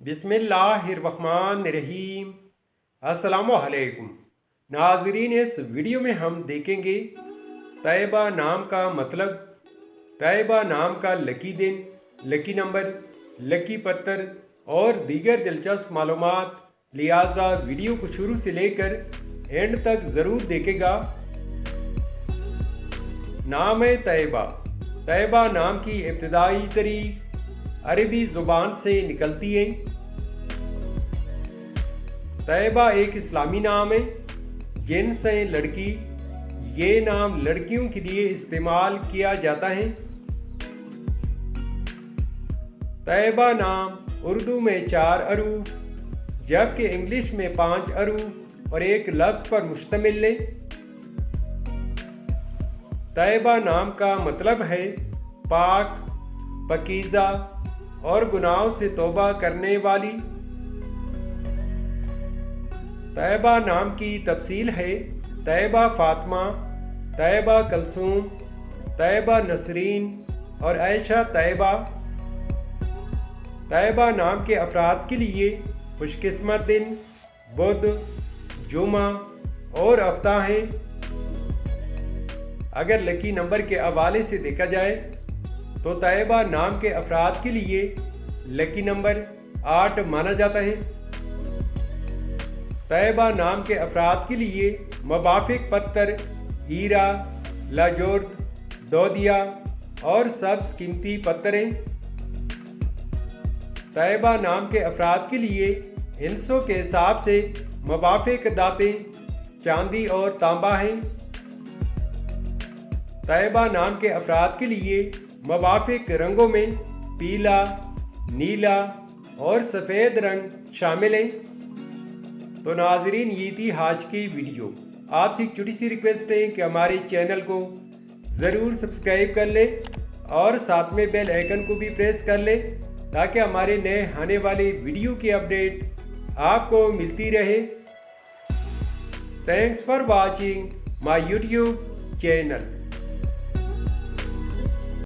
बिस्मिल्लाहिर्रहमानिर्रहीम। अस्सलामुअलैकुम नाजरीन, इस वीडियो में हम देखेंगे तैयबा नाम का मतलब, तैयबा नाम का लकी दिन, लकी नंबर, लकी पत्थर और दीगर दिलचस्प मालूमात। लिहाजा वीडियो को शुरू से लेकर एंड तक ज़रूर देखेगा। नाम है तैयबा। तैयबा नाम की इब्तिदाई तारीख अरबी ज़ुबान से निकलती है। तैयबा एक इस्लामी नाम है, जिन्स है लड़की। ये नाम लड़कियों के लिए इस्तेमाल किया जाता है। तैयबा नाम उर्दू में 4 अरूफ जबकि इंग्लिश में 5 अरूफ और एक लफ्ज़ पर मुश्तमिल है। तैयबा नाम का मतलब है पाक, पकीज़ा और गुनाहों से तौबा करने वाली। तैयबा नाम की तफसील है तैयबा फातिमा, तैयबा कलसूम, तैयबा नसरीन और आयशा तैयबा। तैयबा नाम के अफराद के लिए खुशकिस्मत दिन बुध, जुमा और हफ्ता है। अगर लकी नंबर के हवाले से देखा जाए तो तैयबा नाम के अफराद के लिए लकी नंबर 8 माना जाता है। तैयबा नाम के अफराद के लिए मुवाफिक पत्थर हीरा, लाजोर्द, दोदिया और सब्ज़ कीमती पत्थर हैं। तैयबा नाम के अफराद के लिए हिंसों के हिसाब से मुवाफिक दातें चांदी और तांबा हैं। तैयबा नाम के अफराद के लिए मुवाफिक रंगों में पीला, नीला और सफ़ेद रंग शामिल हैं। तो नाजरीन, ये थी आज की वीडियो। आपसे एक छोटी सी रिक्वेस्ट है कि हमारे चैनल को ज़रूर सब्सक्राइब कर लें और साथ में बेल आइकन को भी प्रेस कर लें ताकि हमारे नए आने वाले वीडियो की अपडेट आपको मिलती रहे। Thanks for watching my YouTube channel.